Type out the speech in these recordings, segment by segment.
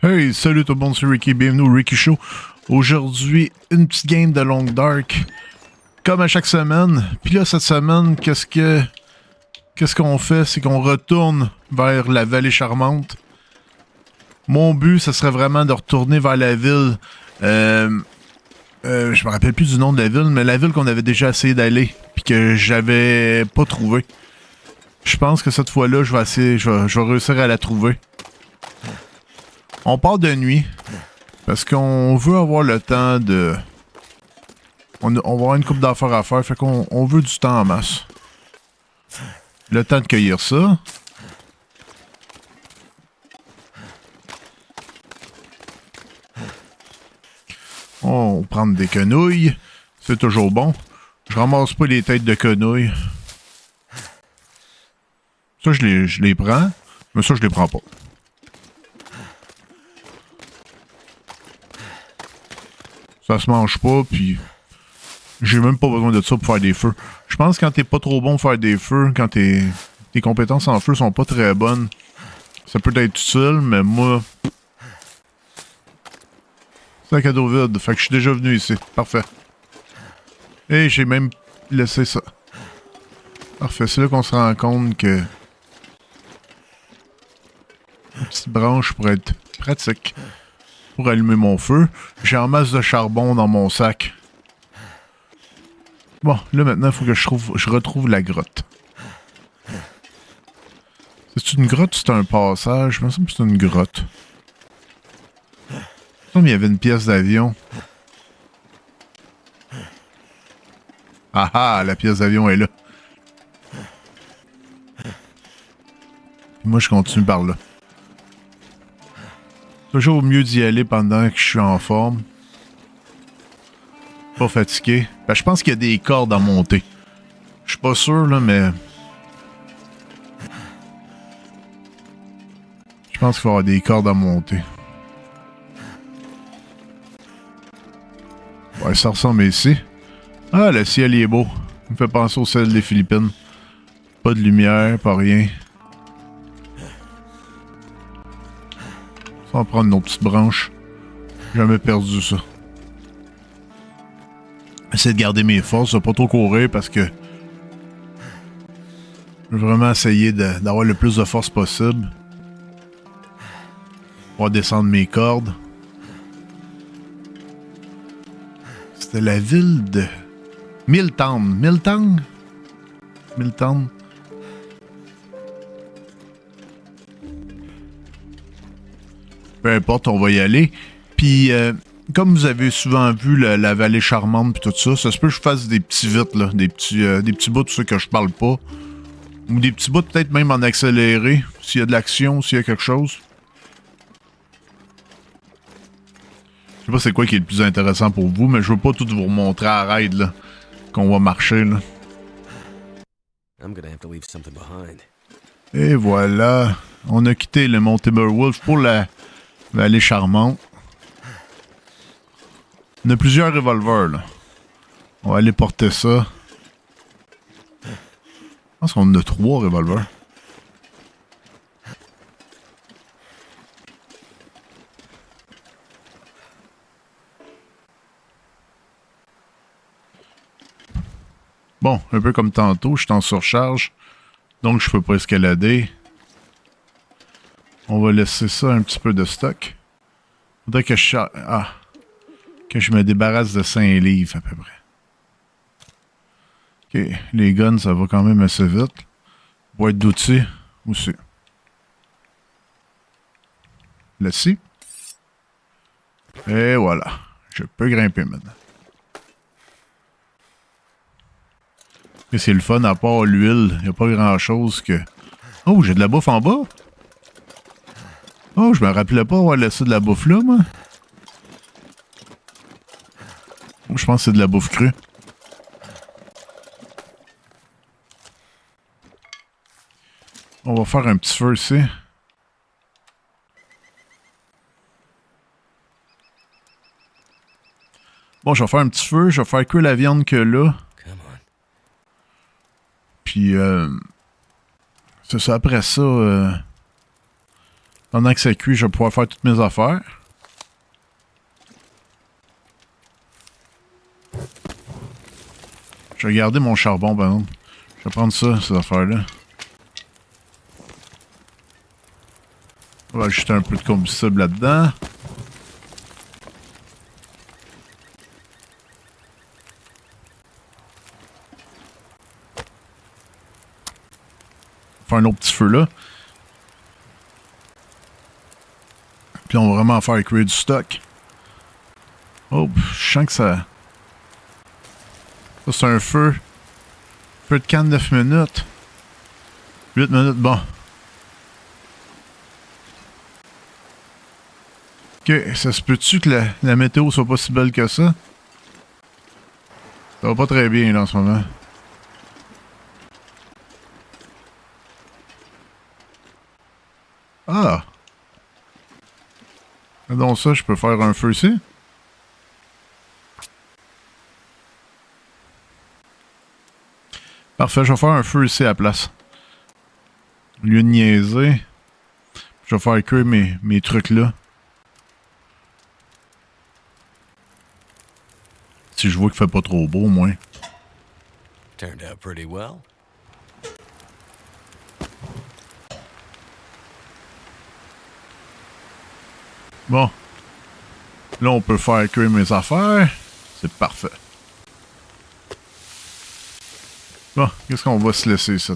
Hey, salut tout le monde, c'est Ricky, bienvenue au Ricky Show. Aujourd'hui, une petite game de Long Dark, comme à chaque semaine. Puis là, cette semaine, qu'est-ce qu'on fait? C'est qu'on retourne vers la vallée charmante. Mon but, ce serait vraiment de retourner vers la ville. Je me rappelle plus du nom de la ville, mais la ville qu'on avait déjà essayé d'aller, puis que j'avais pas trouvé. Je pense que cette fois-là, je vais réussir à la trouver. On part de nuit, parce qu'on veut avoir le temps de... On va avoir une couple d'affaires à faire, fait qu'on veut du temps en masse. Le temps de cueillir ça. On prend des quenouilles. C'est toujours bon. Je ramasse pas les têtes de quenouilles. Ça, je les prends. Mais ça, je les prends pas. Ça se mange pas, puis j'ai même pas besoin de ça pour faire des feux. Je pense que quand t'es pas trop bon pour faire des feux, quand tes compétences en feu sont pas très bonnes, ça peut être utile, mais moi... C'est un cadeau vide, fait que je suis déjà venu ici. Parfait. Et j'ai même laissé ça. Parfait, c'est là qu'on se rend compte que... Une petite branche pourrait être pratique pour allumer mon feu. J'ai en masse de charbon dans mon sac. Bon, là maintenant, il faut que je retrouve la grotte. C'est une grotte ou c'est un passage? Je me semble que c'est une grotte. Comme il y avait une pièce d'avion. Ah ah, la pièce d'avion est là. Et moi, je continue par là. Toujours mieux d'y aller pendant que je suis en forme. Pas fatigué. Ben, je pense qu'il y a des cordes à monter. Je suis pas sûr, là, mais... Je pense qu'il va y avoir des cordes à monter. Ouais, ça ressemble ici. Ah, le ciel il est beau. Il me fait penser au ciel des Philippines. Pas de lumière, pas rien. On va prendre nos petites branches. J'ai jamais perdu ça. Essayer de garder mes forces, de pas trop courir parce que... Je veux vraiment essayer d'avoir le plus de force possible. Pour descendre mes cordes. C'était la ville de... Milltown. Milltown? Milltown. Peu importe, on va y aller. Puis, comme vous avez souvent vu la vallée charmante puis tout ça, ça se peut que je fasse des petits vites, là. Des petits bouts de ceux que je parle pas. Ou des petits bouts peut-être même en accéléré. S'il y a de l'action, s'il y a quelque chose. Je sais pas c'est quoi qui est le plus intéressant pour vous, mais je veux pas tout vous remontrer à la raid, là. Qu'on va marcher, là. Et voilà. On a quitté le Mont Timberwolf pour la vallée charmante. On a plusieurs revolvers, là. On va aller porter ça. Je pense qu'on en a 3 revolvers. Bon, un peu comme tantôt, je suis en surcharge. Donc, je peux pas escalader. On va laisser ça un petit peu de stock. Faudrait que que je me débarrasse de 5 livres à peu près. Ok, les guns, ça va quand même assez vite. Boîte d'outils aussi. Là-ci. Et voilà. Je peux grimper maintenant. Et c'est le fun, à part l'huile, il n'y a pas grand-chose que... Oh, j'ai de la bouffe en bas? Oh, je me rappelais pas avoir laissé de la bouffe là, moi. Oh, je pense que c'est de la bouffe crue. On va faire un petit feu ici. Bon, je vais faire un petit feu, je vais faire cuire la viande que là. Puis, c'est ça, après ça, Pendant que ça cuit, je vais pouvoir faire toutes mes affaires. Je vais garder mon charbon, par exemple. Je vais prendre ça, ces affaires-là. On va ajouter un peu de combustible là-dedans. Faire un autre petit feu là. Puis on va vraiment faire cuire du stock. Oh, je sens que ça... Ça, c'est un feu. Feu de canne 9 minutes. 8 minutes, bon. Ok, ça se peut-tu que la météo soit pas si belle que ça? Ça va pas très bien, là, en ce moment. Ah! Donc ça, je peux faire un feu ici? Parfait, je vais faire un feu ici à la place. Au lieu de niaiser, je vais faire cuire mes trucs là. Si je vois qu'il fait pas trop beau, au moins. Turned out pretty well. Bon. Là, on peut faire cuire mes affaires. C'est parfait. Bon, qu'est-ce qu'on va se laisser, ça?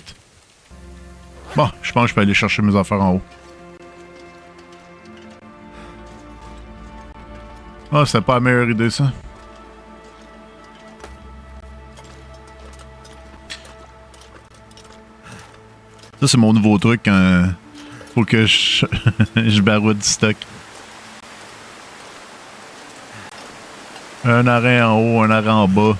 Bon, je pense que je peux aller chercher mes affaires en haut. Ah, c'est pas la meilleure idée, ça. Ça, c'est mon nouveau truc quand faut que je, je baroude du stock. Un arrêt en haut, un arrêt en bas.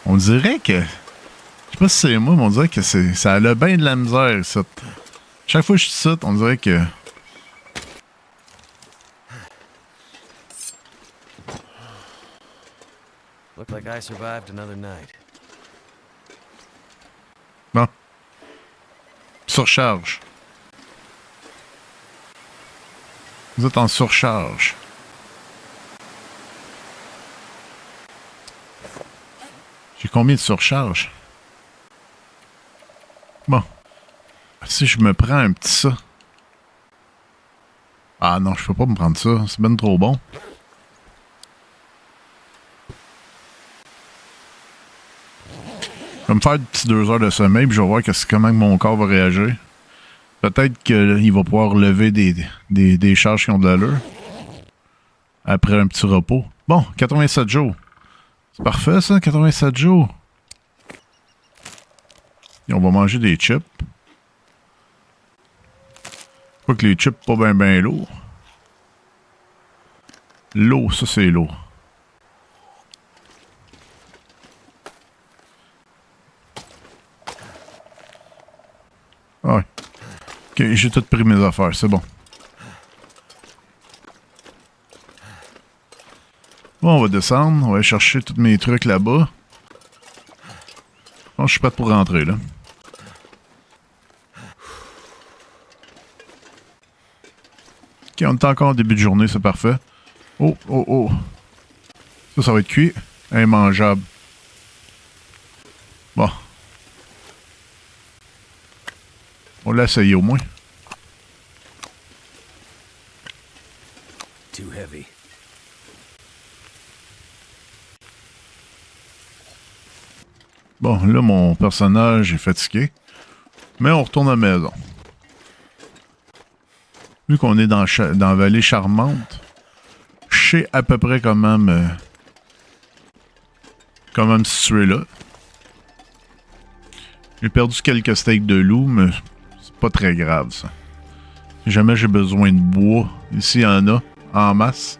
On dirait que... Je sais pas si c'est moi, mais on dirait que ça a bien de la misère, ça. Chaque fois que je suis ça, on dirait que... Look like I survived another night. Bon. Surcharge. Vous êtes en surcharge. J'ai combien de surcharge? Bon. Si je me prends un petit ça. Ah non, je peux pas me prendre ça. C'est ben trop bon. Je vais me faire des petits 2 heures de sommeil puis je vais voir comment mon corps va réagir. Peut-être qu'il va pouvoir lever des charges qui ont de l'allure. Après un petit repos. Bon, 87 jours. C'est parfait ça, 87 jours. Et on va manger des chips. Faut que les chips pas ben lourds. L'eau, ça c'est l'eau. Ouais. Ok, j'ai tout pris mes affaires, c'est bon. Bon, on va descendre, on va aller chercher tous mes trucs là-bas. Bon, je suis prêt pour rentrer, là. Ok, on est encore au début de journée, c'est parfait. Oh, oh, oh. Ça va être cuit. Immangeable. Bon. On l'a essayé au moins. Too heavy. Bon, là, mon personnage est fatigué. Mais on retourne à la maison. Vu qu'on est dans la vallée charmante, je sais à peu près comment me situer là. J'ai perdu quelques steaks de loup, mais c'est pas très grave, ça. Si jamais j'ai besoin de bois, ici, il y en a, en masse.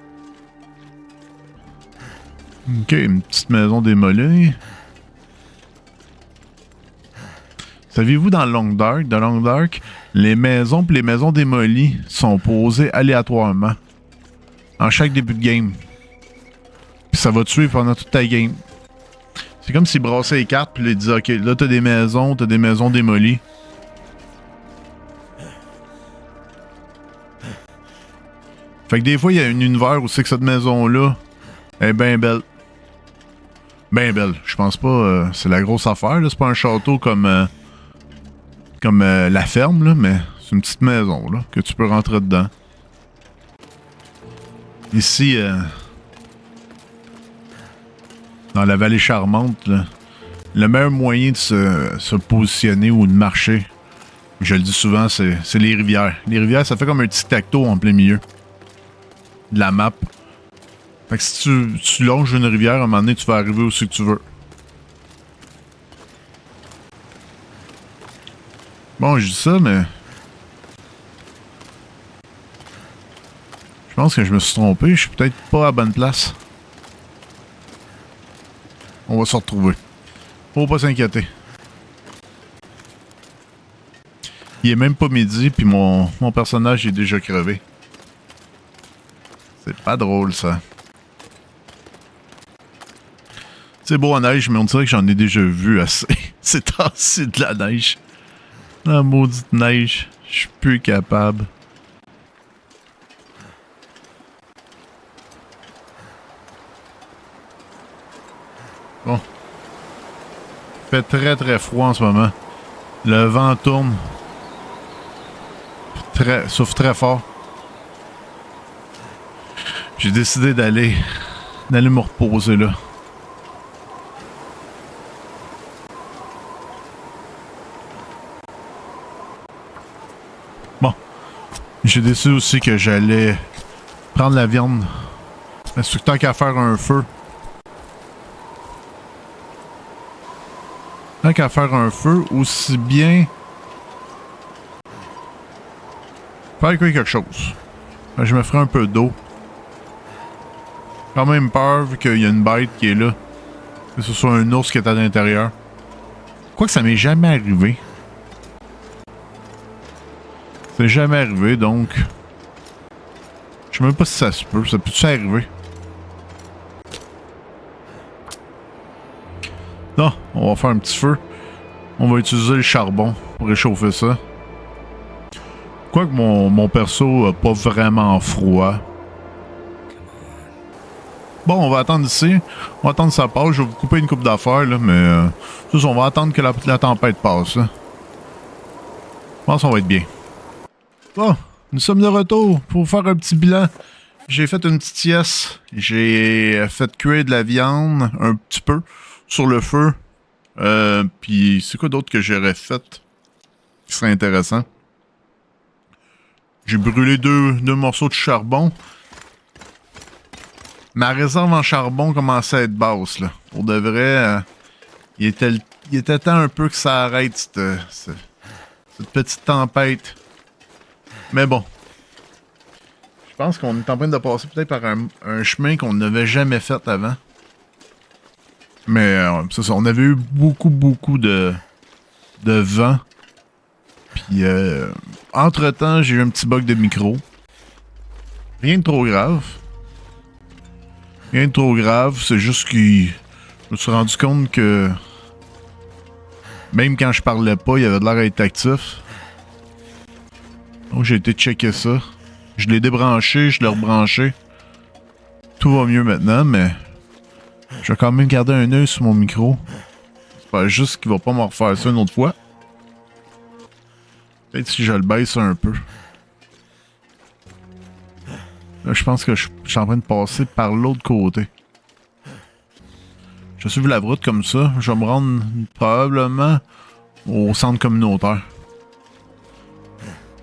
Ok, une petite maison démolie. Saviez-vous, dans Long Dark, les maisons pis les maisons démolies sont posées aléatoirement. En chaque début de game. Puis ça va tuer pendant toute ta game. C'est comme s'ils brassaient les cartes puis ils disaient, ok, là t'as des maisons démolies. Fait que des fois, il y a un univers où c'est que cette maison-là est bien belle. Ben belle. Je pense pas. C'est la grosse affaire, là. C'est pas un château comme la ferme, là, mais c'est une petite maison, là, que tu peux rentrer dedans. Ici, dans la vallée charmante, là, le meilleur moyen de se positionner ou de marcher, je le dis souvent, c'est les rivières. Les rivières, ça fait comme un tic-tac-toe en plein milieu de la map. Fait que si tu longes une rivière, à un moment donné, tu vas arriver où c'est que tu veux. Bon, je dis ça, mais... Je pense que je me suis trompé. Je suis peut-être pas à la bonne place. On va se retrouver. Faut pas s'inquiéter. Il est même pas midi, puis mon personnage est déjà crevé. C'est pas drôle, ça. C'est beau en neige, mais on dirait que j'en ai déjà vu assez. C'est temps-ci de la neige. La maudite neige. Je suis plus capable. Bon. Il fait très très froid en ce moment. Le vent tourne. Souffle très fort. J'ai décidé d'aller me reposer là. Bon. J'ai décidé aussi que j'allais prendre la viande. Est-ce que tant qu'à faire un feu. Tant qu'à faire un feu, aussi bien faire cuire quelque chose. Je me ferai un peu d'eau. Quand même peur vu qu'il y a une bête qui est là. Que ce soit un ours qui est à l'intérieur. Quoique ça m'est jamais arrivé. C'est jamais arrivé, donc... Je sais même pas si ça se peut. Ça peut-tu arriver? Non, on va faire un petit feu. On va utiliser le charbon pour réchauffer ça. Quoique mon perso a pas vraiment froid. Bon, on va attendre ici. On va attendre que ça passe. Je vais vous couper une coupe d'affaires, là, mais... on va attendre que la tempête passe, là. Je pense qu'on va être bien. Bon, nous sommes de retour pour faire un petit bilan. J'ai fait une petite sieste. J'ai fait cuire de la viande un petit peu sur le feu. Puis c'est quoi d'autre que j'aurais fait qui serait intéressant? J'ai brûlé deux morceaux de charbon. Ma réserve en charbon commençait à être basse, là. Pour de vrai, il était temps un peu que ça arrête, cette petite tempête. Mais bon. Je pense qu'on est en train de passer peut-être par un chemin qu'on n'avait jamais fait avant. Mais c'est ça, on avait eu beaucoup de vent. Puis entre-temps, j'ai eu un petit bug de micro. Rien de trop grave. Rien de trop grave, c'est juste que je me suis rendu compte que même quand je parlais pas, il y avait de l'air d'être actif. Donc j'ai été checker ça. Je l'ai débranché, je l'ai rebranché. Tout va mieux maintenant, mais je vais quand même garder un œil sur mon micro. C'est pas juste qu'il va pas me refaire ça une autre fois. Peut-être si je le baisse un peu. Là, je pense que je suis en train de passer par l'autre côté. Je vais suivre la route comme ça. Je vais me rendre probablement au centre communautaire.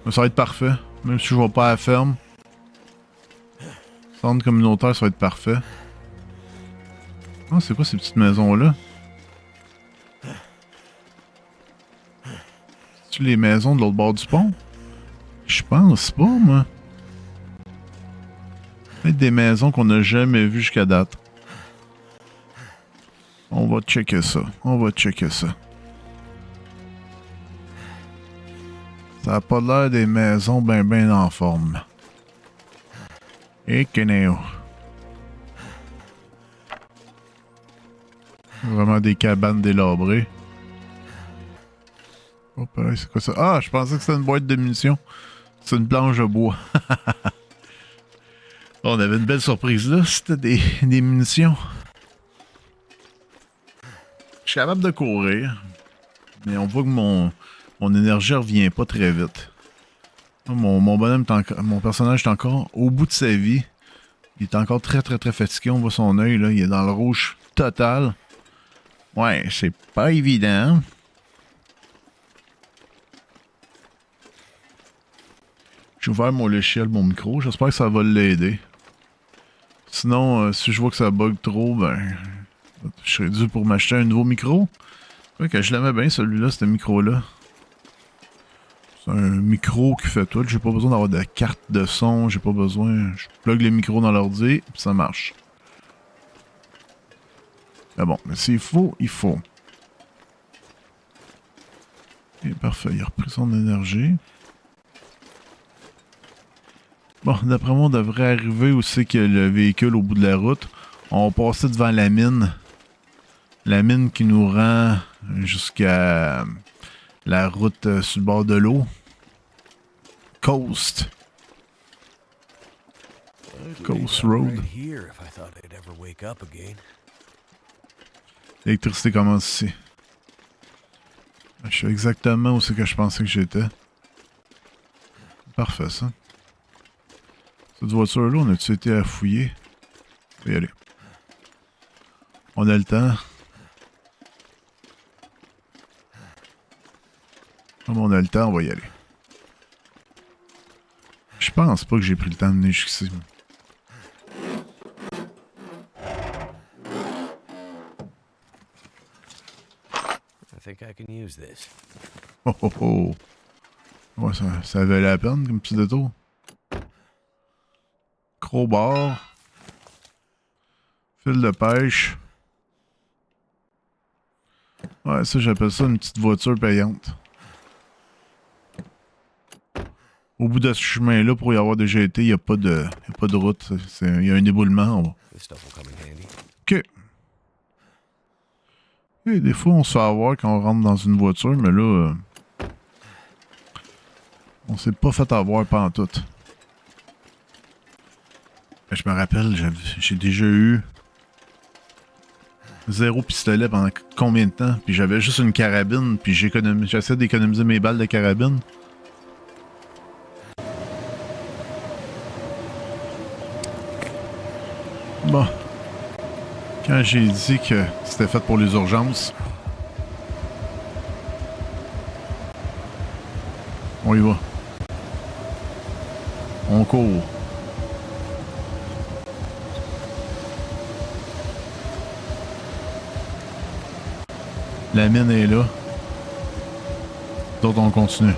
Mais ça va être parfait. Même si je vais pas à la ferme. Centre communautaire, ça va être parfait. Ah, c'est quoi ces petites maisons-là? C'est-tu les maisons de l'autre bord du pont? Je pense pas, moi. Peut-être des maisons qu'on n'a jamais vues jusqu'à date. On va checker ça. On va checker ça. Ça a pas l'air des maisons ben en forme. Et Kenéo. Vraiment des cabanes délabrées. Oh, pareil, c'est quoi ça? Ah, je pensais que c'était une boîte de munitions. C'est une planche de bois. On avait une belle surprise là, c'était des munitions. Je suis capable de courir, mais on voit que mon énergie revient pas très vite. Mon bonhomme, mon personnage est encore au bout de sa vie. Il est encore très très très fatigué, on voit son œil là, il est dans le rouge total. Ouais, c'est pas évident. J'ai ouvert mon logiciel, mon micro, j'espère que ça va l'aider. Sinon, si je vois que ça bug trop, ben, je serais dû pour m'acheter un nouveau micro. Ouais, que je l'aimais bien celui-là, ce micro-là. C'est un micro qui fait tout. J'ai pas besoin d'avoir de carte de son. J'ai pas besoin. Je plug les micros dans l'ordi, puis ça marche. Mais bon, mais s'il faut, il faut. Et parfait, il a repris son énergie. Bon, d'après moi, on devrait arriver où c'est que le véhicule au bout de la route. On va passer devant la mine. La mine qui nous rend jusqu'à la route sur le bord de l'eau. Coast. Coast Road. Right here if I thought I'd ever wake up again. L'électricité commence ici. Je sais exactement où c'est que je pensais que j'étais. Parfait, ça. Cette voiture-là, on a-tu été à fouiller? On va y aller. On a le temps. Comme on a le temps, on va y aller. Je pense pas que j'ai pris le temps de venir jusqu'ici. I think I can use this. Oh oh oh! Ouais, ça valait la peine comme petit détour. Crowbar. Fil de pêche. Ouais, ça, j'appelle ça une petite voiture payante. Au bout de ce chemin-là, pour y avoir déjà été, il n'y a pas de route. Il y a un éboulement. This stuff will come in handy. OK. Et des fois, on se fait avoir quand on rentre dans une voiture, mais là, on s'est pas fait avoir pantoute. Je me rappelle, j'ai déjà eu 0 pistolet pendant combien de temps? Puis j'avais juste une carabine, puis j'essaie d'économiser mes balles de carabine. Bon. Quand j'ai dit que c'était fait pour les urgences, on y va. On court. La mine est là. D'autres, on continue.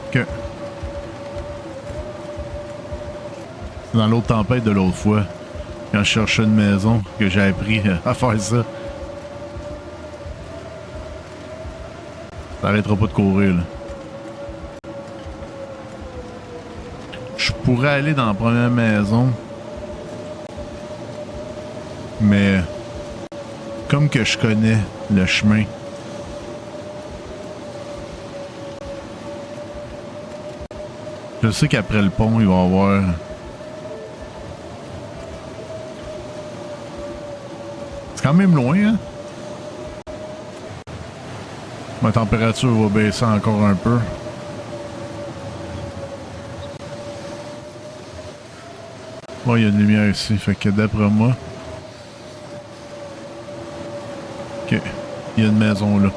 OK. C'est dans l'autre tempête de l'autre fois, quand je cherchais une maison, que j'ai appris à faire ça. Ça arrêtera pas de courir, là. Je pourrais aller dans la première maison, mais comme que je connais le chemin, je sais qu'après le pont, il va y avoir... C'est quand même loin, hein? Ma température va baisser encore un peu. Bon, il y a une lumière ici, fait que d'après moi... OK, il y a une maison là.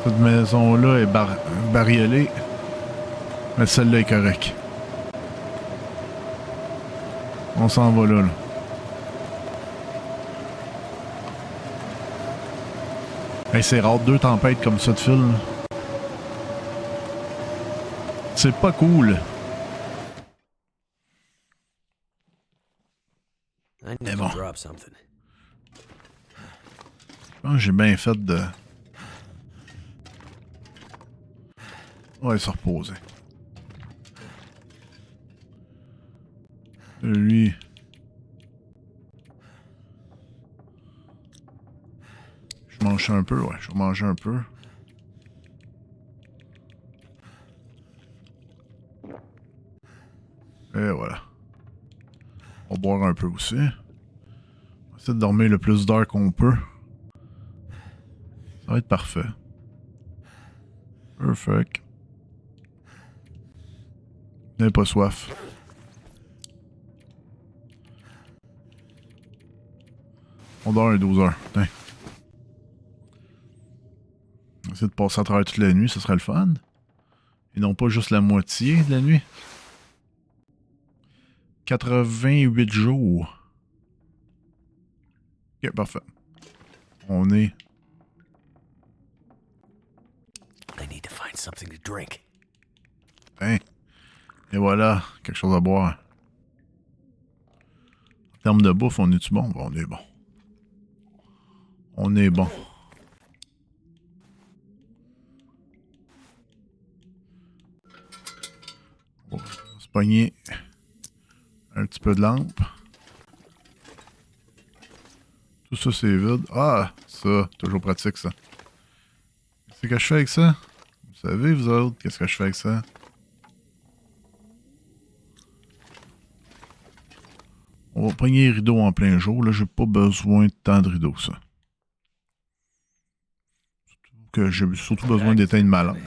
Cette maison-là est bariolée, mais celle-là est correcte. On s'en va là. Hey, c'est rare, 2 tempêtes comme ça de fil. C'est pas cool. I need Mais to bon. drop something. Je pense que j'ai bien fait de... Ouais, se reposer. Lui... Je mange un peu, ouais. Je vais manger un peu. Et voilà. On va boire un peu aussi. On va essayer de dormir le plus d'heures qu'on peut. Ça va être parfait. Perfect. N'avez pas soif. On dort un 12 heures. Putain. On va essayer de passer à travers toute la nuit, ce serait le fun. Et non pas juste la moitié de la nuit. 88 jours. Ok, parfait. On est... I need to find something to drink. Hein. Et voilà, quelque chose à boire. En termes de bouffe, on est-tu bon? On est bon. On est bon. On va se pogner un petit peu de lampe. Tout ça, c'est vide. Ah, ça, toujours pratique, ça. Qu'est-ce que je fais avec ça? Vous savez, vous autres, qu'est-ce que je fais avec ça? On va pogner les rideaux en plein jour. Là, j'ai pas besoin de tant de rideaux, ça. Que j'ai surtout besoin d'éteindre ma lampe.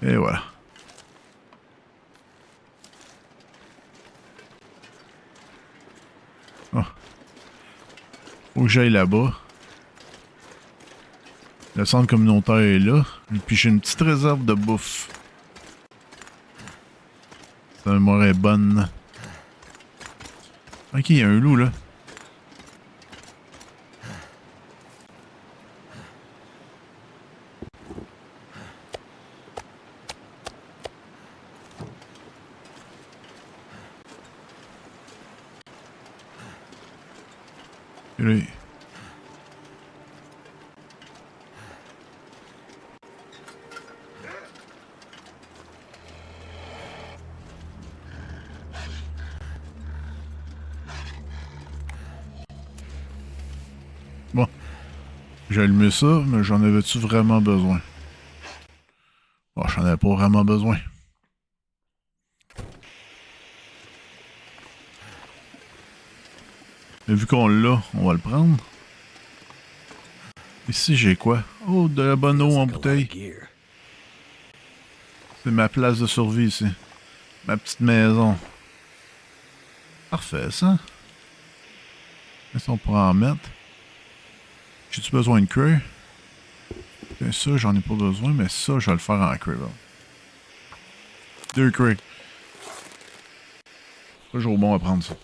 Et voilà. Oh. Faut que j'aille là-bas. Le centre communautaire est là. Puis j'ai une petite réserve de bouffe. Sa mémoire est bonne. Ok, il y a un loup là. Et là, bon. J'ai allumé ça, mais j'en avais-tu vraiment besoin? Bon, j'en avais pas vraiment besoin. Mais vu qu'on l'a, on va le prendre. Ici, j'ai quoi? Oh, de la bonne eau en bouteille. C'est ma place de survie ici. Ma petite maison. Parfait, ça. Qu'est-ce qu'on pourra en mettre? J'ai-tu besoin de creux? Ça, j'en ai pas besoin, mais ça, je vais le faire en creux. 2 creux. Toujours bon à prendre ça.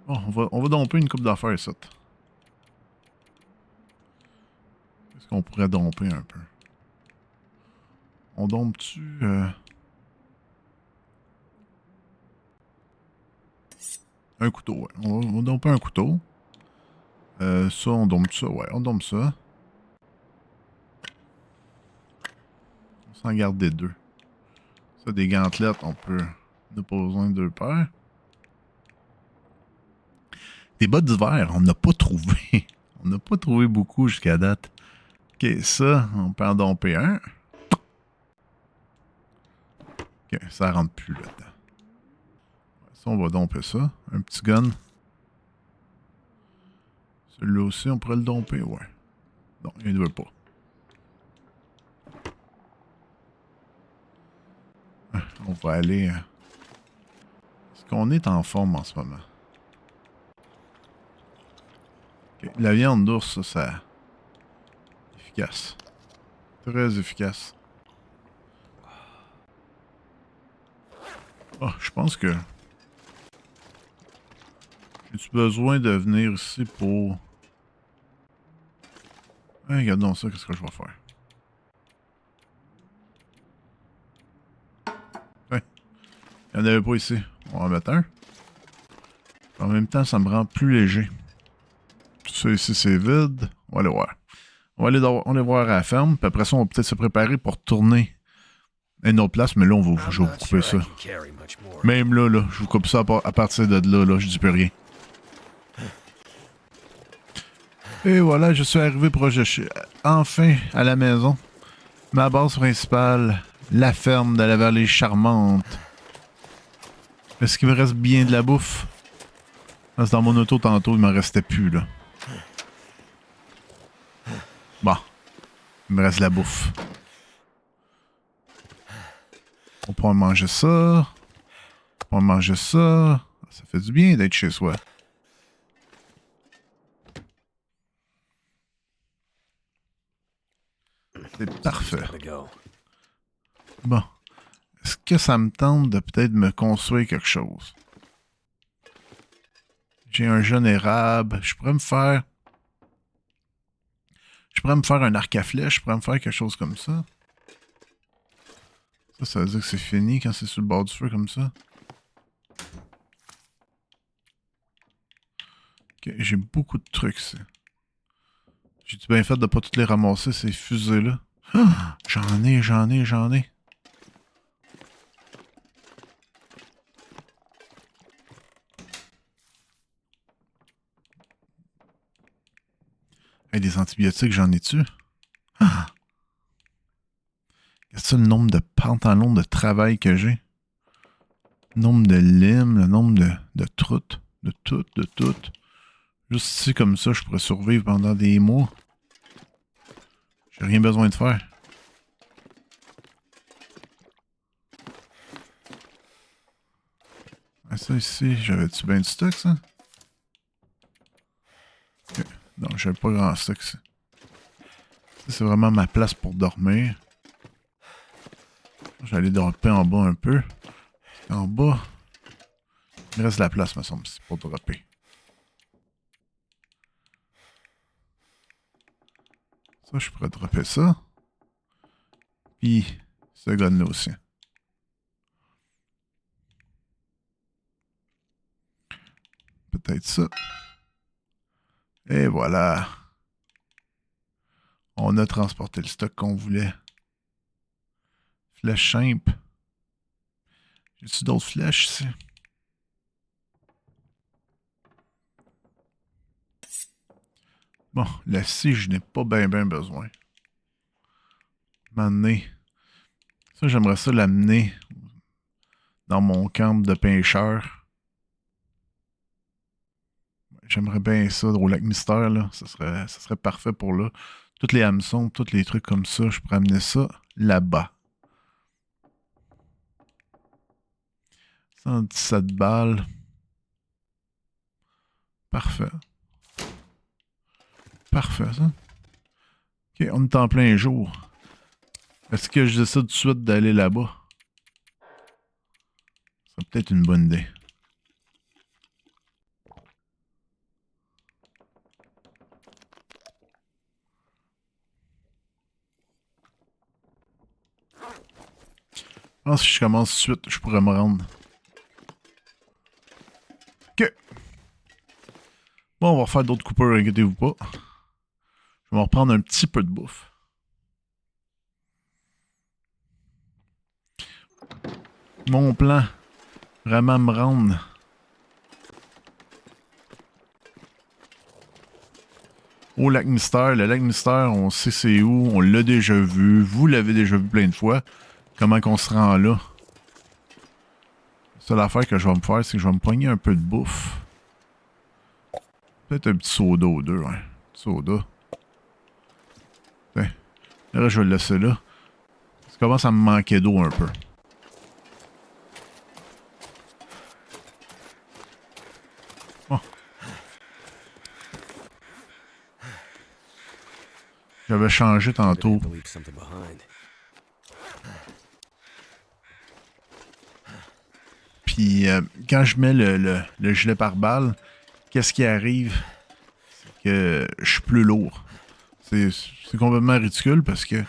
Bon, on va domper une coupe d'affaires ici. Qu'est-ce qu'on pourrait domper un peu? On dompe-tu... Un couteau, ouais. On va domper un couteau. Ça, on dompe ça. Ouais, on dompe ça. On s'en garde des deux. Ça, des gantelettes, on peut... On n'a pas besoin de 2 paires. Des bottes d'hiver, on n'a pas trouvé. On n'a pas trouvé beaucoup jusqu'à date. Ok, ça, on peut en domper un. Ok, ça rentre plus là-dedans. Ça, on va domper ça. Un petit gun. Celui-là aussi, on pourrait le domper, ouais. Non, il ne veut pas. On va aller... Est-ce qu'on est en forme en ce moment? Okay. La viande d'ours, ça... Efficace. Très efficace. Oh, je pense que... J'ai-tu besoin de venir ici pour... Hey, regardons ça, qu'est-ce que je vais faire? Ouais. Il n'y en avait pas ici. On va en mettre un. En même temps, ça me rend plus léger. Tout ça ici, c'est vide. On va aller voir. On va aller voir à la ferme. Puis après ça, on va peut-être se préparer pour tourner à une autre place. Mais là, je vais vous couper ça. Même là, je vous coupe ça à partir de là. Je dis plus rien. Et voilà, je suis arrivé proche de enfin à la maison. Ma base principale, La ferme de la vallée charmante. Est-ce qu'il me reste bien de la bouffe? Parce que dans mon auto tantôt, il m'en restait plus, là. Bon. Il me reste de la bouffe. On pourra manger ça. On va manger ça. Ça fait du bien d'être chez soi. C'est parfait. Gotta go. Bon. Est-ce que ça me tente de peut-être me construire quelque chose? J'ai un jeune érable. Je pourrais me faire un arc à flèche. Je pourrais me faire quelque chose comme ça. Ça veut dire que c'est fini quand c'est sur le bord du feu comme ça. Ok, j'ai beaucoup de trucs, ça. J'ai-tu bien fait de pas toutes les ramasser, ces fusées-là? Ah, j'en ai. Hey, des antibiotiques, j'en ai-tu? Ah! Est-ce le nombre de pantalons de travail que j'ai? Le nombre de limes, le nombre de troutes, de toutes. Juste ici, comme ça, je pourrais survivre pendant des mois. J'ai rien besoin de faire. Ah, ça ici, j'avais-tu bien du stock, ça? Ok. Non, j'avais pas grand stock, ça. Ça, c'est vraiment ma place pour dormir. Je vais aller dropper en bas un peu. En bas, il reste de la place, me semble, pour dropper. Ça, je pourrais dropper ça. Puis, ce gun-là aussi. Peut-être ça. Et voilà. On a transporté le stock qu'on voulait. Flèche simple. J'ai-tu d'autres flèches ici? Bon, la scie, je n'ai pas bien besoin. M'amener. Ça, j'aimerais ça l'amener dans mon camp de pêcheurs. J'aimerais bien ça au lac Mystère, là. Ça serait parfait pour là. Toutes les hameçons, tous les trucs comme ça, je pourrais amener ça là-bas. 117 balles. Parfait. Parfait, ça. Ok, on est en plein jour. Est-ce que je décide tout de suite d'aller là-bas? C'est peut-être une bonne idée. Je pense que si je commence tout de suite, je pourrais me rendre. Ok. Bon, on va refaire d'autres coupeurs, inquiétez-vous pas. Je vais me reprendre un petit peu de bouffe. Mon plan, vraiment me rendre au lac Mystère. Le lac Mystère, on sait c'est où, on l'a déjà vu, vous l'avez déjà vu plein de fois. Comment qu'on se rend là? La seule affaire que je vais me faire, c'est que je vais me poigner un peu de bouffe. Peut-être un petit soda ou deux, ouais. Petit soda. Tiens. Là, je vais le laisser là. Ça commence à me manquer d'eau un peu. Bon. J'avais changé tantôt. Puis quand je mets le gilet pare-balles, qu'est-ce qui arrive? C'est que je suis plus lourd. C'est complètement ridicule parce que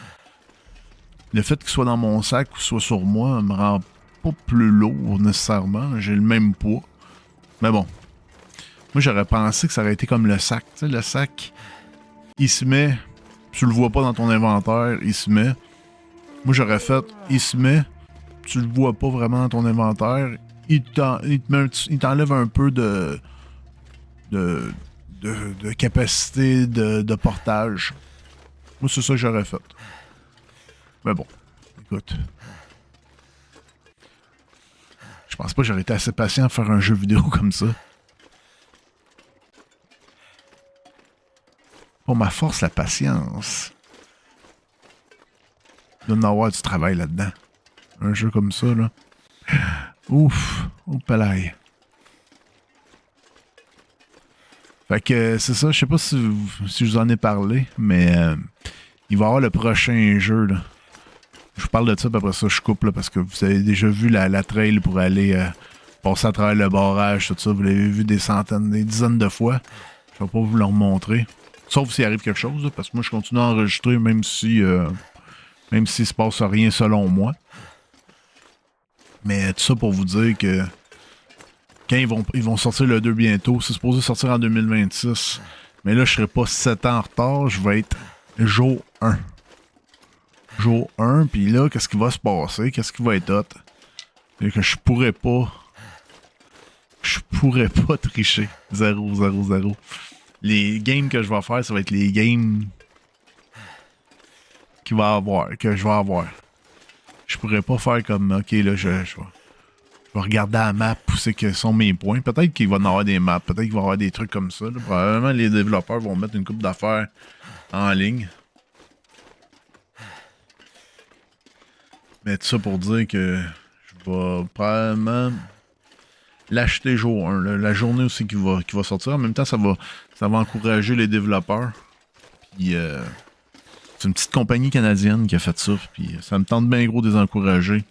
le fait qu'il soit dans mon sac ou soit sur moi me rend pas plus lourd nécessairement. J'ai le même poids. Mais bon. Moi, j'aurais pensé que ça aurait été comme le sac. Tu sais, le sac, il se met. Tu le vois pas dans ton inventaire, il se met. Moi, j'aurais fait, il se met. Tu le vois pas vraiment dans ton inventaire. Il t'enlève un peu de capacité de portage. Moi, c'est ça que j'aurais fait. Mais bon, écoute, Je pense pas que j'aurais été assez patient à faire un jeu vidéo comme ça. Pour ma force, la patience. Il doit y en avoir du travail là-dedans. Un jeu comme ça, là. Ouf. Au palais. Fait que c'est ça, je sais pas si je vous en ai parlé, mais il va y avoir le prochain jeu, là. Je vous parle de ça, puis après ça, je coupe, là, parce que vous avez déjà vu la trail pour aller passer à travers le barrage, tout ça. Vous l'avez vu des centaines, des dizaines de fois. Je vais pas vous le remontrer. Sauf s'il arrive quelque chose, là, parce que moi, je continue à enregistrer, même s'il se passe rien selon moi. Mais tout ça pour vous dire que quand ils vont sortir le 2 bientôt, c'est supposé sortir en 2026. Mais là, je serai pas 7 ans en retard, je vais être jour 1. Jour 1, puis là, qu'est-ce qui va se passer? Qu'est-ce qui va être hot? C'est que je pourrais pas tricher. 0, 0, 0. Les games que je vais faire, ça va être les games que je vais avoir. Je pourrais pas faire comme, ok, là, je vais regarder la map où c'est que sont mes points. Peut-être qu'il va y en avoir des maps, peut-être qu'il va y avoir des trucs comme ça. Là. Probablement, les développeurs vont mettre une couple d'affaires en ligne. Mais tout ça pour dire que je vais probablement l'acheter jour 1. Là. La journée aussi qui va sortir. En même temps, ça va encourager les développeurs. Puis, c'est une petite compagnie canadienne qui a fait ça. Puis, ça me tente bien gros de les encourager.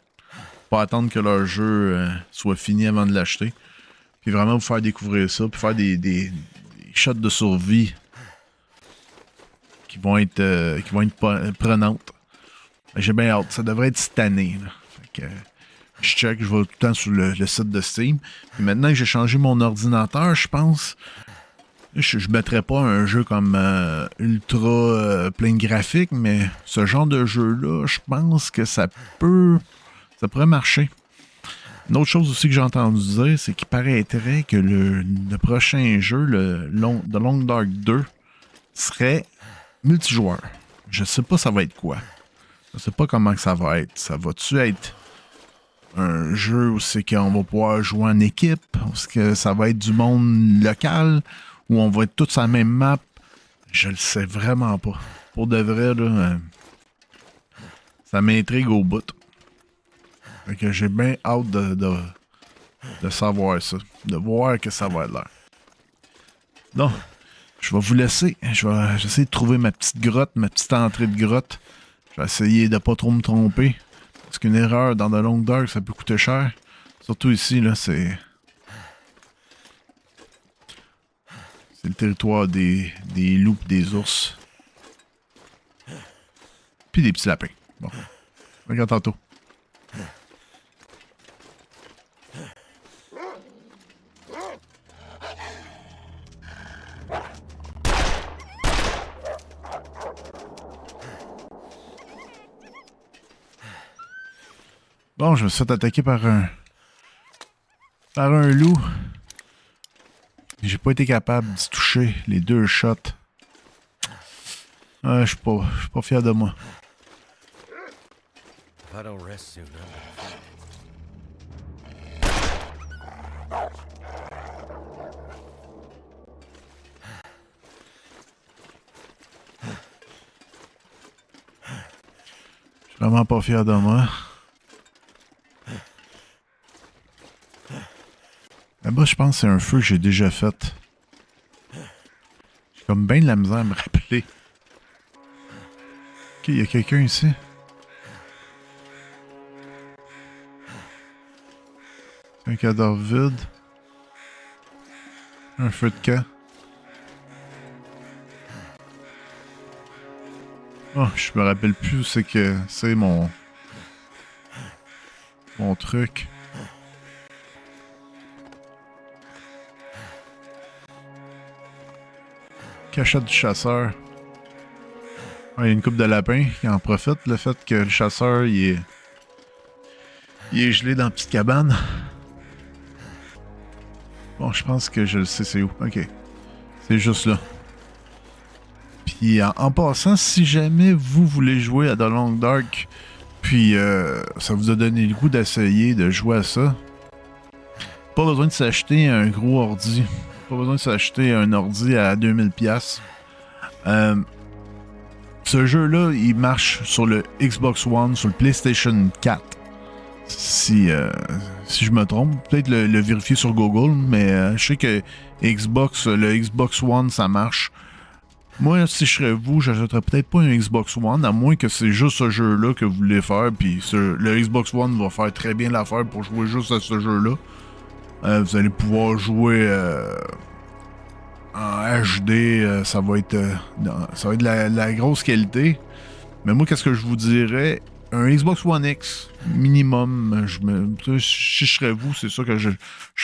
Pas attendre que leur jeu soit fini avant de l'acheter. Puis vraiment vous faire découvrir ça. Puis faire des shots de survie qui vont être prenantes. J'ai bien hâte. Ça devrait être cette année. Là. Fait que, je check, je vais tout le temps sur le site de Steam. Puis maintenant que j'ai changé mon ordinateur, je pense... Je mettrais pas un jeu comme ultra plein de graphiques, mais ce genre de jeu-là, je pense que ça pourrait marcher. Une autre chose aussi que j'ai entendu dire, c'est qu'il paraîtrait que le prochain jeu, The Long Dark 2, serait multijoueur. Je sais pas ça va être quoi. Je sais pas comment que ça va être. Ça va-tu être un jeu où c'est qu'on va pouvoir jouer en équipe? Est-ce que ça va être du monde local? Ou on va être tous sur la même map? Je le sais vraiment pas. Pour de vrai, là, ça m'intrigue au bout. Fait que j'ai bien hâte de savoir ça. De voir que ça va être l'air. Donc, je vais vous laisser. Je vais essayer de trouver ma petite grotte, ma petite entrée de grotte. Je vais essayer de pas trop me tromper. Parce qu'une erreur dans The Long Dark, ça peut coûter cher. Surtout ici, là, c'est le territoire des loups et des ours. Puis des petits lapins. Bon. Regarde tantôt. Bon, je me suis fait attaquer par un loup. J'ai pas été capable d'y toucher les 2 shots. Je suis pas fier de moi. Je suis vraiment pas fier de moi. Là-bas, je pense que c'est un feu que j'ai déjà fait. J'ai comme bien de la misère à me rappeler. Ok, il y a quelqu'un ici. Un cadavre vide. Un feu de camp. Oh, je me rappelle plus où c'est que c'est mon truc. Cachette du chasseur. Il y a une coupe de lapins qui en profite. Le fait que le chasseur il est gelé dans la petite cabane. Bon, je pense que je le sais c'est où. Ok. C'est juste là. Puis en passant, si jamais vous voulez jouer à The Long Dark, puis ça vous a donné le goût d'essayer de jouer à ça, pas besoin de s'acheter un gros ordi. Pas besoin de s'acheter un ordi à 2000$. Ce jeu-là, il marche sur le Xbox One, sur le PlayStation 4. Si je me trompe, peut-être le vérifier sur Google, mais je sais que le Xbox One, ça marche. Moi, si je serais vous, j'achèterais peut-être pas un Xbox One, à moins que c'est juste ce jeu-là que vous voulez faire, puis le Xbox One va faire très bien l'affaire pour jouer juste à ce jeu-là. Vous allez pouvoir jouer en HD, ça va être de la grosse qualité. Mais moi, qu'est-ce que je vous dirais? Un Xbox One X minimum, si je serais vous, c'est ça que je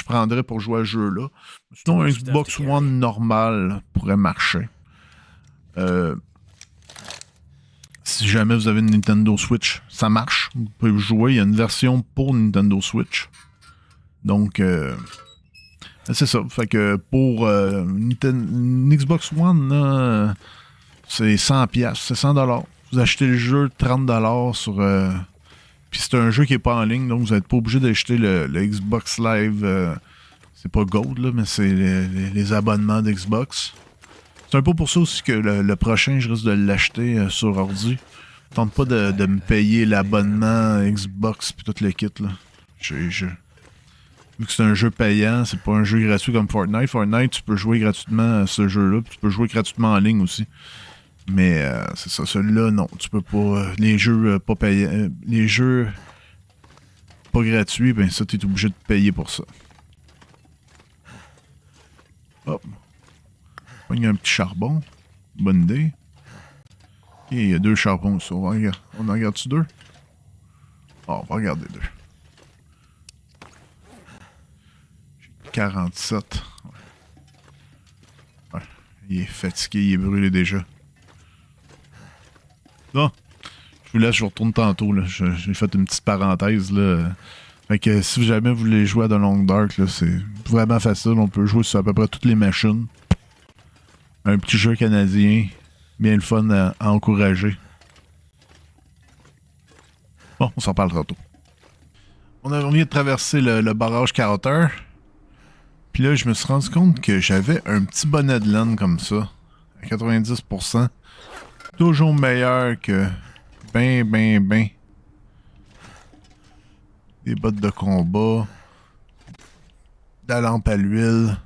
prendrais pour jouer à ce jeu-là. Sinon, un Xbox One normal pourrait marcher. Si jamais vous avez une Nintendo Switch, ça marche. Vous pouvez jouer. Il y a une version pour Nintendo Switch. Donc, c'est ça. Fait que pour une Xbox One, là, c'est 100$. C'est 100$. Vous achetez le jeu 30$ sur... Puis c'est un jeu qui est pas en ligne, donc vous n'êtes pas obligé d'acheter le Xbox Live. C'est pas Gold, là, mais c'est les abonnements d'Xbox. C'est un peu pour ça aussi que le prochain, je risque de l'acheter sur ordi. Je tente pas de me payer l'abonnement Xbox puis tout le kit, là. Vu que c'est un jeu payant, c'est pas un jeu gratuit comme Fortnite. Fortnite, tu peux jouer gratuitement à ce jeu-là, puis tu peux jouer gratuitement en ligne aussi. Mais c'est ça, celui-là, non, tu peux pas. Les jeux pas payants. Les jeux pas gratuits, ben ça, t'es obligé de payer pour ça. Hop. Il y a un petit charbon. Bonne idée. Ok, il y a 2 charbons ici. On en regarde-tu 2? Oh, on va regarder 2. 47. Ouais. Il est fatigué, il est brûlé déjà. Bon. Je vous laisse, je vous retourne tantôt. Là. J'ai fait une petite parenthèse. Là. Fait que si jamais vous voulez jouer à The Long Dark, là, c'est vraiment facile. On peut jouer sur à peu près toutes les machines. Un petit jeu canadien. Bien le fun à encourager. Bon, on s'en parle tantôt. On vient de traverser le barrage Carter. Puis là, je me suis rendu compte que j'avais un petit bonnet de laine comme ça, à 90%. Toujours meilleur que ben. Des bottes de combat. De la lampe à l'huile.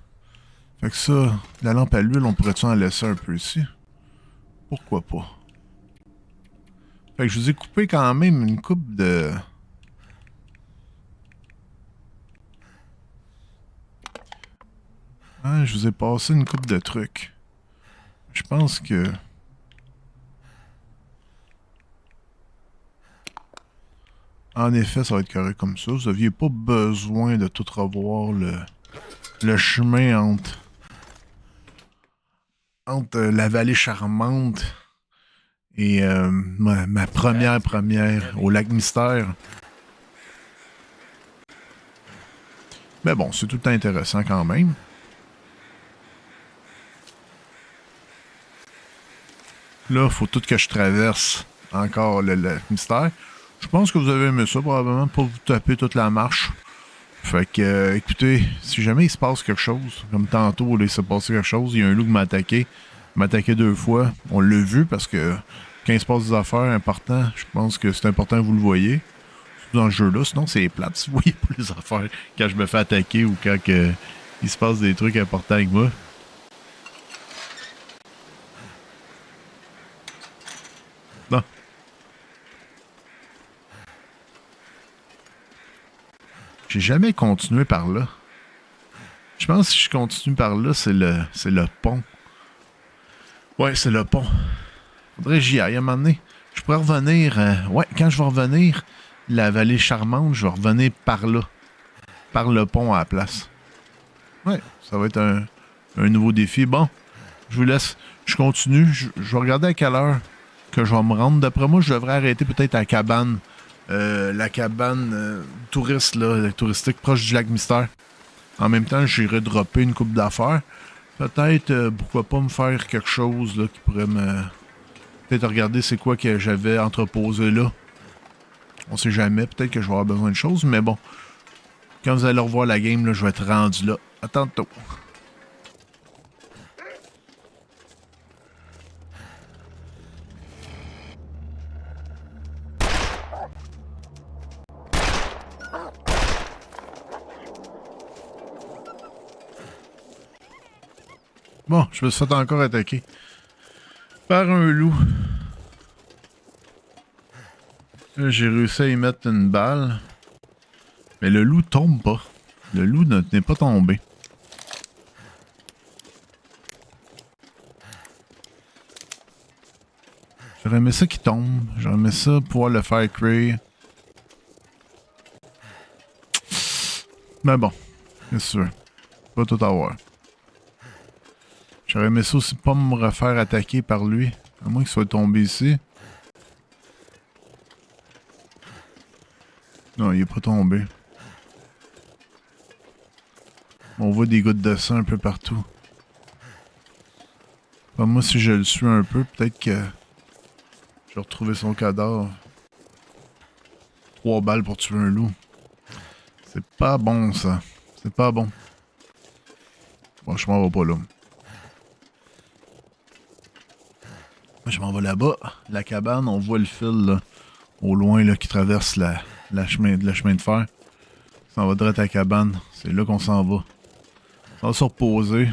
Fait que ça, la lampe à l'huile, on pourrait-tu en laisser un peu ici? Pourquoi pas? Fait que je vous ai coupé quand même une coupe de... Ah, je vous ai passé une coupe de trucs. Je pense que... En effet, ça va être correct comme ça. Vous n'aviez pas besoin de tout revoir le chemin entre la vallée charmante et ma première au lac Mystère. Mais bon, c'est tout le temps intéressant quand même. Là, il faut tout que je traverse encore le lac Mystère. Je pense que vous avez aimé ça, probablement, pour vous taper toute la marche. Fait que, écoutez, si jamais il se passe quelque chose, comme tantôt, là, il s'est passé quelque chose, il y a un loup qui m'a attaqué. Il m'a attaqué 2 fois. On l'a vu parce que quand il se passe des affaires importantes, je pense que c'est important que vous le voyez. Dans le jeu-là, sinon c'est plate si vous voyez pas les affaires quand je me fais attaquer ou quand il se passe des trucs importants avec moi. Non. J'ai jamais continué par là. Je pense que si je continue par là, c'est le pont. Ouais, c'est le pont. Faudrait que j'y aille à un moment donné. Je pourrais revenir... ouais, quand je vais revenir, la vallée charmante, je vais revenir par là. Par le pont à la place. Ouais, ça va être un nouveau défi. Bon, je vous laisse. Je continue. Je vais regarder à quelle heure que je vais me rendre. D'après moi, je devrais arrêter peut-être à la cabane. La cabane touriste, là, touristique, proche du lac Mystère. En même temps, j'irai dropper une coupe d'affaires. Peut-être, pourquoi pas me faire quelque chose là, qui pourrait me... Peut-être regarder c'est quoi que j'avais entreposé là. On sait jamais, peut-être que je vais avoir besoin de choses, mais bon. Quand vous allez revoir la game, là, je vais être rendu là. À tantôt. Bon, je me suis fait encore attaquer par un loup. Là, j'ai réussi à y mettre une balle. Mais le loup tombe pas. Le loup n'est pas tombé. J'aurais aimé ça qu'il tombe. J'aurais aimé ça pouvoir le faire cuire. Mais bon, qu'est-ce que tu veux? Pas tout avoir. J'aurais aimé ça aussi pas me refaire attaquer par lui. À moins qu'il soit tombé ici. Non, il est pas tombé. On voit des gouttes de sang un peu partout. Enfin, moi, si je le suis un peu, peut-être que je vais retrouver son cadavre. 3 balles pour tuer un loup. C'est pas bon, ça. C'est pas bon. Bon, je m'en vais pas là. Moi, je m'en vais là-bas. La cabane, on voit le fil, là, au loin, là, qui traverse le chemin de fer. Ça va direct à la cabane. C'est là qu'on s'en va. On va se reposer.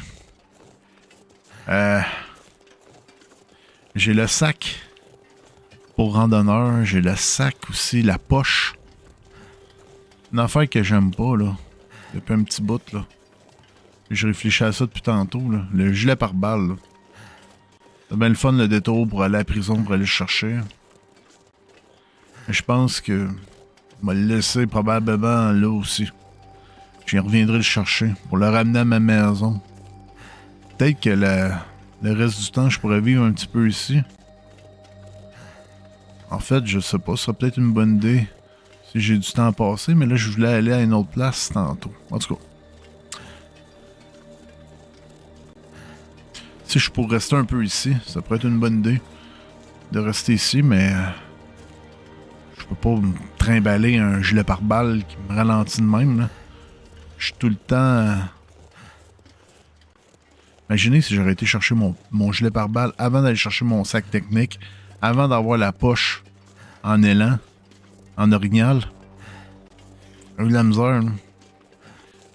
J'ai le sac pour randonneur. J'ai le sac aussi, la poche. Une affaire que j'aime pas, là. Depuis un petit bout, là. Je réfléchis à ça depuis tantôt, là. Le gilet pare-balles, là. C'est bien le fun, le détour pour aller à la prison, pour aller le chercher. Mais je pense que... je vais le laisser probablement là aussi. Je reviendrai le chercher pour le ramener à ma maison. Peut-être que le reste du temps, je pourrais vivre un petit peu ici. En fait, je sais pas, ce serait peut-être une bonne idée si j'ai du temps à passer, mais là, je voulais aller à une autre place tantôt. En tout cas. Si je pourrais rester un peu ici, ça pourrait être une bonne idée de rester ici, mais je peux pas me trimballer un gilet pare-balles qui me ralentit de même, là. Je suis tout le temps... Imaginez si j'aurais été chercher mon gilet pare-balles avant d'aller chercher mon sac technique, avant d'avoir la poche en élan, en orignal. J'ai eu de la misère, là.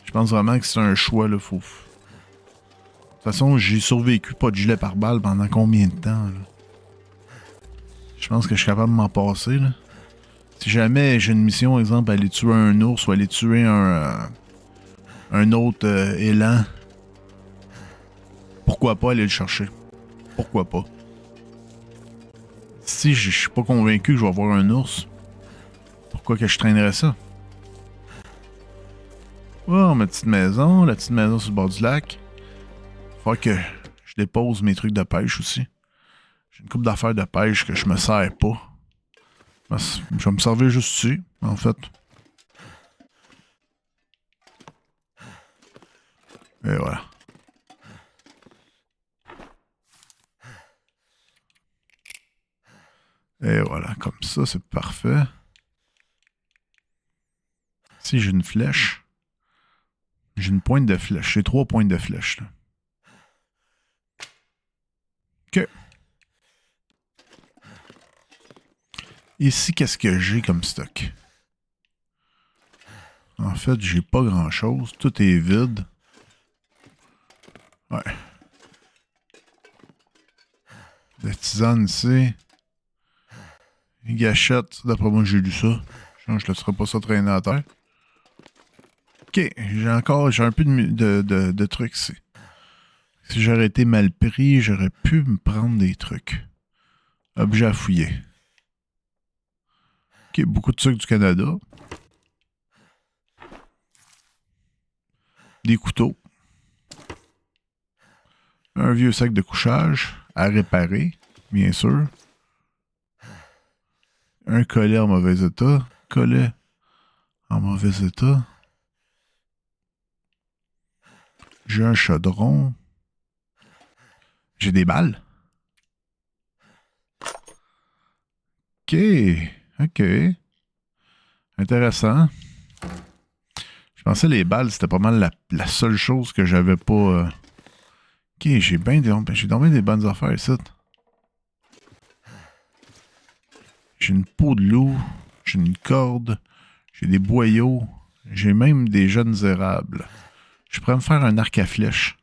Je pense vraiment que c'est un choix, là. Faut... De toute façon, j'ai survécu pas de gilet pare-balles pendant combien de temps, là? Je pense que je suis capable de m'en passer, là. Si jamais j'ai une mission, exemple, aller tuer un ours ou aller tuer un autre élan, pourquoi pas aller le chercher? Pourquoi pas? Si je suis pas convaincu que je vais avoir un ours, pourquoi que je traînerais ça? Oh, ma petite maison, la petite maison sur le bord du lac. Faut que je dépose mes trucs de pêche aussi. J'ai une couple d'affaires de pêche que je me sers pas. Je vais me servir juste ici, en fait. Et voilà. Et voilà, comme ça, c'est parfait. Si j'ai une flèche, j'ai une pointe de flèche. J'ai 3 pointes de flèche, là. OK. Ici, qu'est-ce que j'ai comme stock? En fait, j'ai pas grand-chose. Tout est vide. Ouais. La tisane ici. Les gâchettes. D'après moi, j'ai lu ça. Je ne laisserai pas ça traîner à terre. OK. J'ai un peu de trucs ici. Si j'aurais été mal pris, j'aurais pu me prendre des trucs. Objets à fouiller. OK. Beaucoup de sucre du Canada. Des couteaux. Un vieux sac de couchage à réparer, bien sûr. Un collet en mauvais état. Collet en mauvais état. J'ai un chaudron. J'ai des balles. OK. OK. Intéressant. Je pensais les balles, c'était pas mal la seule chose que j'avais pas... Ok, j'ai dormi des bonnes affaires ici. J'ai une peau de loup, j'ai une corde, j'ai des boyaux, j'ai même des jeunes érables. Je pourrais me faire un arc à flèche.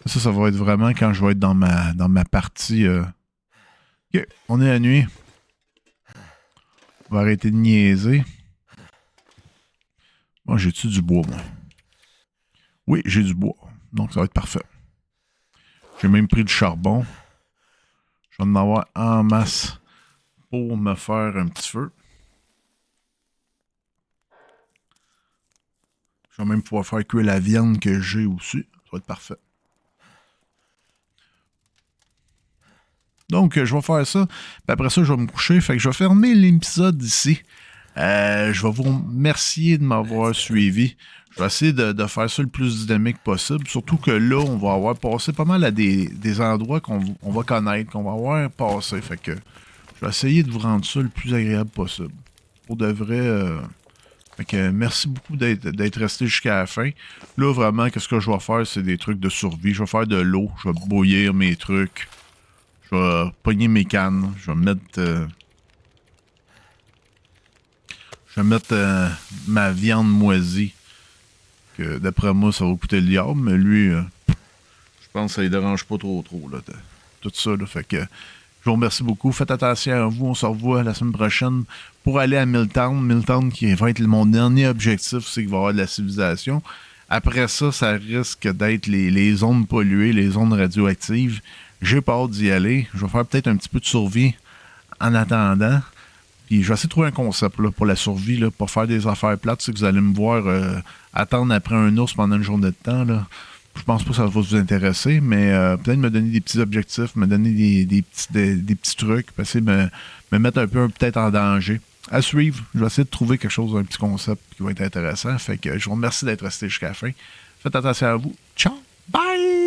Ça va être vraiment quand je vais être dans ma partie. Ok, on est à nuit. On va arrêter de niaiser. Moi, j'ai-tu du bois, moi? Oui, j'ai du bois. Donc, ça va être parfait. J'ai même pris du charbon. Je vais en avoir en masse pour me faire un petit feu. Je vais même pouvoir faire cuire la viande que j'ai aussi. Ça va être parfait. Donc, je vais faire ça. Puis après ça, je vais me coucher. Fait que je vais fermer l'épisode ici. Je vais vous remercier de m'avoir suivi. Je vais essayer de faire ça le plus dynamique possible. Surtout que là, on va avoir passé pas mal à des endroits qu'on va connaître, qu'on va avoir passé. Fait que je vais essayer de vous rendre ça le plus agréable possible. Pour de vrai. Fait que merci beaucoup d'être resté jusqu'à la fin. Là, vraiment, qu'est-ce que je vais faire? C'est des trucs de survie. Je vais faire de l'eau. Je vais bouillir mes trucs. Je vais pogner mes cannes. Je vais mettre... ma viande moisie. Que d'après moi, ça va coûter le diable, mais lui, je pense que ça ne dérange pas trop, là, tout ça, là. Fait que je vous remercie beaucoup. Faites attention à vous. On se revoit la semaine prochaine pour aller à Milltown. Milltown qui va être mon dernier objectif, c'est qu'il va y avoir de la civilisation. Après ça, ça risque d'être les zones polluées, les zones radioactives. J'ai pas hâte d'y aller. Je vais faire peut-être un petit peu de survie en attendant. Puis je vais essayer de trouver un concept là, pour la survie, là, pour faire des affaires plates. C'est que vous allez me voir attendre après un ours pendant une journée de temps. Là. Je pense pas que ça va vous intéresser, mais peut-être me donner des petits objectifs, me donner des petits trucs, puis essayer de me mettre un peu peut-être en danger. À suivre, je vais essayer de trouver quelque chose, un petit concept qui va être intéressant. Fait que je vous remercie d'être resté jusqu'à la fin. Faites attention à vous. Ciao! Bye!